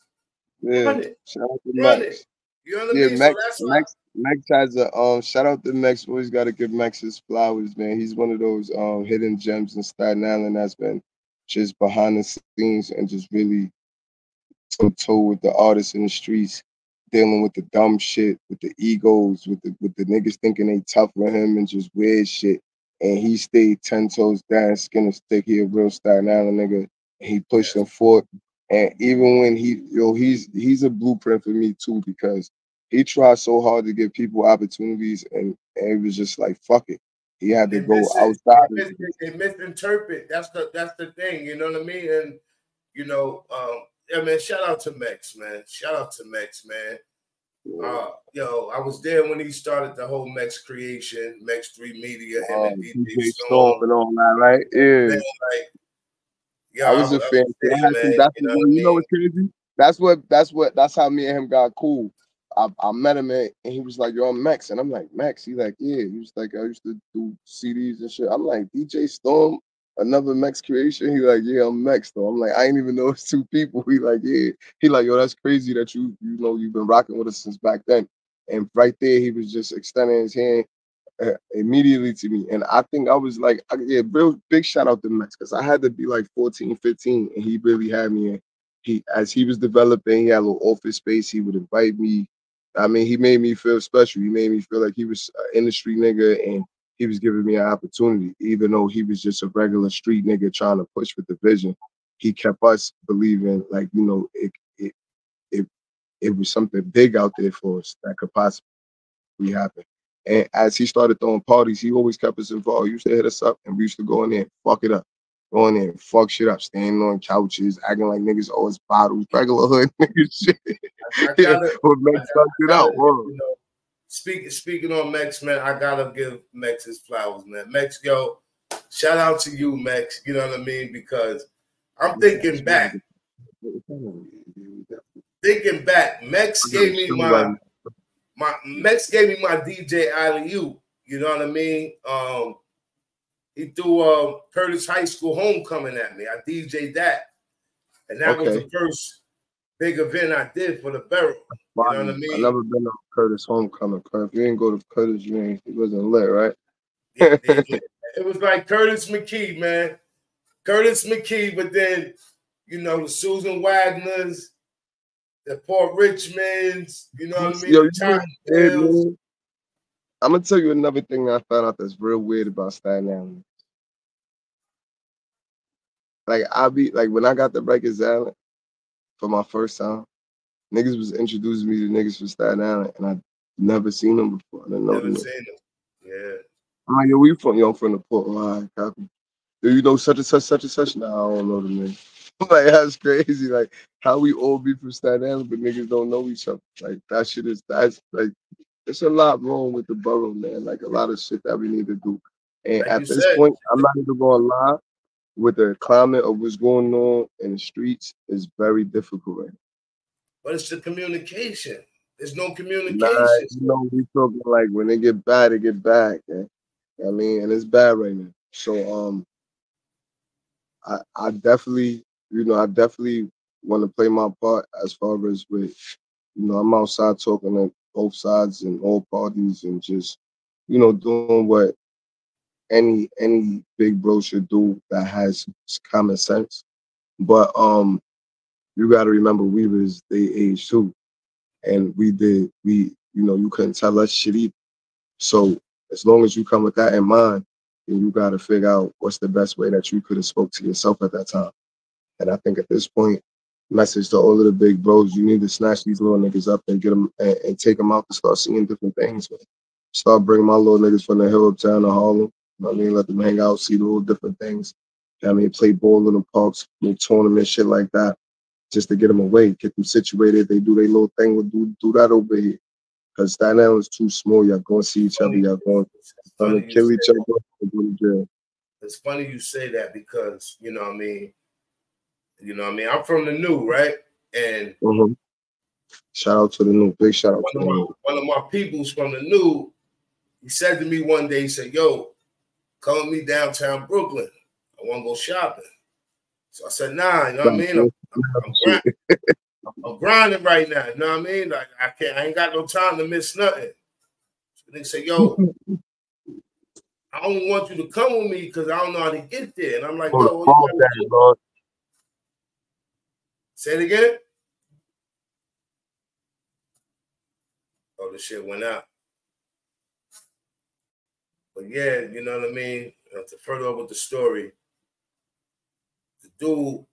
Speaker 2: Yeah.
Speaker 1: Run it.
Speaker 2: Shout out to
Speaker 1: Run
Speaker 2: Mex.
Speaker 1: it. You know what I mean?
Speaker 2: Mex,
Speaker 1: So that's
Speaker 2: Mex has a shout out to Mex. Always got to give Mex his flowers, man. He's one of those hidden gems in Staten Island that's been just behind the scenes and just really toe with the artists in the streets, dealing with the dumb shit, with the egos, with the niggas thinking they tough with him and just weird shit. And he stayed 10 toes down, skin and stick. He a real Staten Island nigga. And he pushed them forward. And even when he's a blueprint for me too, because he tried so hard to give people opportunities and it was just like fuck it. He had to go outside.
Speaker 1: They misinterpret. That's the thing, you know what I mean? And you know, yeah, man, shout out to Mex, man. Shout out to Mex, man. Yo, I was there when he started the whole Mex creation, Mex 3 Media, him and DJ
Speaker 2: Storm and all that, right? Yeah.
Speaker 1: Man, like, yo,
Speaker 2: I was a fan. You know what's crazy? That's how me and him got cool. I met him and he was like, yo, I'm Mex. And I'm like, Mex? He's like, yeah. He was like, I used to do CDs and shit. I'm like, DJ Storm, another Mex creation? He like, yeah, I'm Mex though. I'm like, I ain't even know it's two people. He like, yeah. He like, yo, that's crazy that you know you've been rocking with us since back then. And right there, he was just extending his hand immediately to me. And I think I was like, real big shout out to Max because I had to be like 14, 15, and he really had me. And as he was developing, he had a little office space. He would invite me. I mean, he made me feel special. He made me feel like he was an industry nigga and he was giving me an opportunity, even though he was just a regular street nigga trying to push with the vision. He kept us believing, like, you know, it was something big out there for us that could possibly happen. And as he started throwing parties, he always kept us involved. He used to hit us up and we used to go in there and fuck it up. Go in there and fuck shit up, standing on couches, acting like niggas always bottles, regular hood niggas shit.
Speaker 1: Speaking on Mex, man, I gotta give Mex his flowers, man. Mex, yo, shout out to you, Mex. You know what I mean? Because I'm thinking back. Mex gave me Mex gave me my DJ ILU. You know what I mean? He threw Curtis High School homecoming at me. I DJ'd that. And that was the first big event I did for the Borough. You know what I mean?
Speaker 2: I never been on Curtis homecoming. If you didn't go to Curtis, it wasn't lit, right?
Speaker 1: It was like Curtis McKee, man. Curtis McKee, but then, you know, the Susan Wagners, the Port Richmonds, you know what I mean?
Speaker 2: I'm gonna tell you another thing I found out that's real weird about Staten Island. Like when I got the Rikers Island for my first time, niggas was introducing me to niggas from Staten Island, and I never seen them before. I didn't know them.
Speaker 1: Yeah.
Speaker 2: I'm like, yo, where you from? Yo, I'm from the Port. Line, copy. Do you know such and such, such and such? Nah, I don't know the name. I'm like, that's crazy. Like, how we all be from Staten Island, but niggas don't know each other. Like, that's like, there's a lot wrong with the borough, man. Like, a lot of shit that we need to do. And like at this point, I'm not even going to lie, with the climate of what's going on in the streets is very difficult right now.
Speaker 1: But it's the communication. There's no communication.
Speaker 2: Nah, you know, we talking like when they get bad, they get bad. I mean, and it's bad right now. So I definitely, you know, I definitely want to play my part as far as with, you know, I'm outside talking to both sides and all parties and just, you know, doing what any big bro should do that has common sense. But you got to remember we was their age too, and you know, you couldn't tell us shit either. So as long as you come with that in mind, then you got to figure out what's the best way that you could have spoke to yourself at that time. And I think at this point, message to all of the big bros, you need to snatch these little niggas up and get them and take them out to start seeing different things, man. Start bringing my little niggas from the hill uptown to Harlem. You know what I mean? Let them hang out, see the little different things. You know what I mean? Play ball in the parks, little tournaments, shit like that, just to get them away, get them situated. They do their little thing, do that over here. Because Staten Island is too small. Y'all going to see each other. Y'all going to kill each other and go to jail.
Speaker 1: It's funny you say that because, you know what I mean? You know what I mean? I'm from the New, right? And
Speaker 2: shout out to the New. Big shout out to the New.
Speaker 1: One of my peoples from the New, he said to me one day, he said, yo, come with me downtown Brooklyn. I want to go shopping. So I said, nah, you know what I mean? I'm grinding right now. You know what I mean? Like I ain't got no time to miss nothing. So they say, yo, I only want you to come with me because I don't know how to get there. And I'm like, yo, what you gotta do? Say it again. Oh, the shit went out. But yeah, you know what I mean? To further up with the story, the dude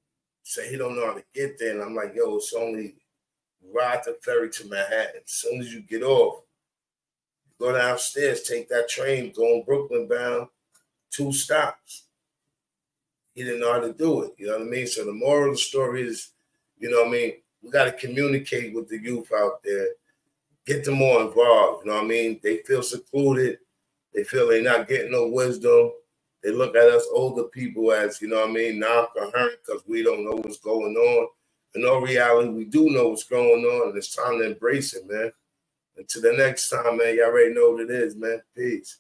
Speaker 1: said he don't know how to get there. And I'm like, yo, it's only ride the ferry to Manhattan. As soon as you get off, go downstairs, take that train, go on Brooklyn bound, 2 stops. He didn't know how to do it. You know what I mean? So the moral of the story is, you know what I mean? We got to communicate with the youth out there. Get them more involved. You know what I mean? They feel secluded. They feel they're not getting no wisdom. They look at us older people as, you know what I mean, non-coherent because we don't know what's going on. In all reality, we do know what's going on, and it's time to embrace it, man. Until the next time, man, y'all already know what it is, man. Peace.